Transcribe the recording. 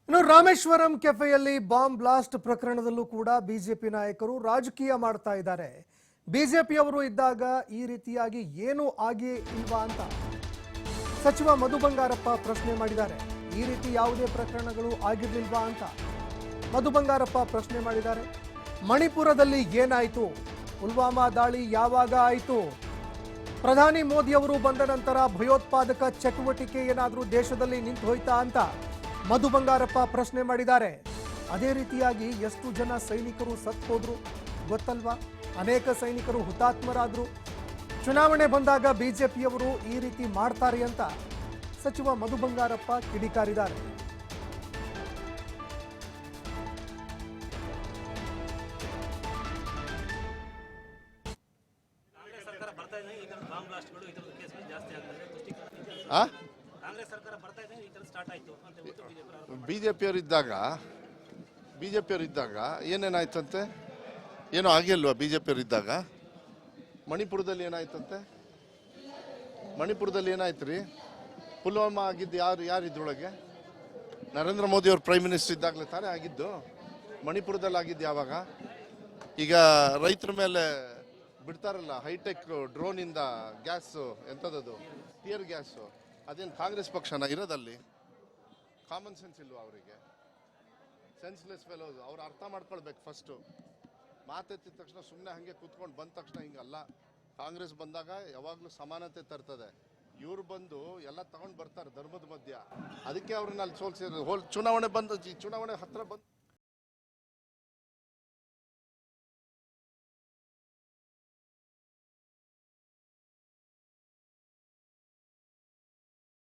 ಇನ್ನು Rameswaram ಕೆಫೆಯಲ್ಲಿ bomb blast ಪ್ರಕರಣದಲ್ಲೂ ಕೂಡ BJP ನಾಯಕರು ರಾಜಕೀಯ ಮಾಡ್ತಾ ಇದ್ದಾರೆ. ಬಿಜೆಪಿಯವರು ಇದ್ದಾಗ ಈ ರೀತಿಯಾಗಿ ಏನು ಆಗಿ ಇಲ್ವಾ ಅಂತ ಸಚಿವ ಮಧು ಬಂಗಾರಪ್ಪ ಪ್ರಶ್ನೆ ಮಾಡಿದ್ದಾರೆ. ಈ ರೀತಿ ಯಾವುದೇ ಪ್ರಕರಣಗಳು ಆಗಿರಲಿಲ್ವಾ ಅಂತ ಮಧು ಬಂಗಾರಪ್ಪ ಪ್ರಶ್ನೆ ಮಾಡಿದ್ದಾರೆ. ಮಣಿಪುರದಲ್ಲಿ ಏನಾಯಿತು? ಪುಲ್ವಾಮಾ ದಾಳಿ ಯಾವಾಗ ಆಯಿತು? ಪ್ರಧಾನಿ ಮೋದಿ ಅವರು ಬಂದ ನಂತರ ಭಯೋತ್ಪಾದಕ ಚಟುವಟಿಕೆ ಏನಾದರೂ ದೇಶದಲ್ಲಿ ನಿಂತು ಹೋಯ್ತಾ ಅಂತ ಮಧು ಬಂಗಾರಪ್ಪ ಪ್ರಶ್ನೆ ಮಾಡಿದ್ದಾರೆ. ಅದೇ ರೀತಿಯಾಗಿ ಎಷ್ಟು ಜನ ಸೈನಿಕರು ಸತ್ತು ಹೋದ್ರು ಗೊತ್ತಲ್ವಾ? ಅನೇಕ ಸೈನಿಕರು ಹುತಾತ್ಮರಾದ್ರು. ಚುನಾವಣೆ ಬಂದಾಗ ಬಿಜೆಪಿಯವರು ಈ ರೀತಿ ಮಾಡ್ತಾರೆ ಅಂತ ಸಚಿವ ಮಧು ಬಂಗಾರಪ್ಪ ಕಿಡಿಕಾರಿದ್ದಾರೆ. ಬಿಜೆಪಿಯವರಿದ್ದಾಗ ಏನೇನಾಯ್ತಂತೆ? ಏನೋ ಆಗಿಲ್ವಾ ಬಿಜೆಪಿಯವರಿದ್ದಾಗ? ಮಣಿಪುರದಲ್ಲಿ ಏನಾಯ್ತಂತೆ? ಮಣಿಪುರದಲ್ಲಿ ಏನಾಯ್ತು ರೀ? ಪುಲ್ವಾಮಾ ಆಗಿದ್ದು ಯಾರು ಇದ್ರೊಳಗೆ? ನರೇಂದ್ರ ಮೋದಿ ಅವ್ರು ಪ್ರೈಮ್ ಮಿನಿಸ್ಟರ್ ಇದ್ದಾಗಲೇ ತಾನೇ ಆಗಿದ್ದು. ಮಣಿಪುರದಲ್ಲಿ ಆಗಿದ್ದು ಯಾವಾಗ? ಈಗ ರೈತರ ಮೇಲೆ ಬಿಡ್ತಾರಲ್ಲ ಹೈಟೆಕ್ ಡ್ರೋನಿಂದ ಗ್ಯಾಸು, ಎಂಥದ್ದು ಟಿಯರ್ ಗ್ಯಾಸು, ಅದೇನು ಕಾಂಗ್ರೆಸ್ ಪಕ್ಷನ ಇರೋದಲ್ಲಿ? ಕಾಮನ್ ಸೆನ್ಸ್ ಇಲ್ವಾ ಅವರಿಗೆ? Senseless fellows. ಅವ್ರು ಅರ್ಥ ಮಾಡ್ಕೊಳ್ಬೇಕು ಫಸ್ಟು. ಮಾತೆತ್ತಿದ ತಕ್ಷಣ ಸುಮ್ಮನೆ ಹಾಗೆ ಕೂತ್ಕೊಂಡು ಬಂದ ತಕ್ಷಣ ಹಿಂಗಲ್ಲ. ಕಾಂಗ್ರೆಸ್ ಬಂದಾಗ ಯಾವಾಗಲೂ ಸಮಾನತೆ ತರ್ತದೆ. ಇವ್ರು ಬಂದು ಎಲ್ಲ ತಗೊಂಡು ಬರ್ತಾರೆ ಧರ್ಮದ ಮಧ್ಯ. ಅದಕ್ಕೆ ಅವ್ರನ್ನ ಅಲ್ಲಿ ಸೋಲ್ಸಿದ್ರು. ಚುನಾವಣೆ ಹತ್ರ ಬಂದು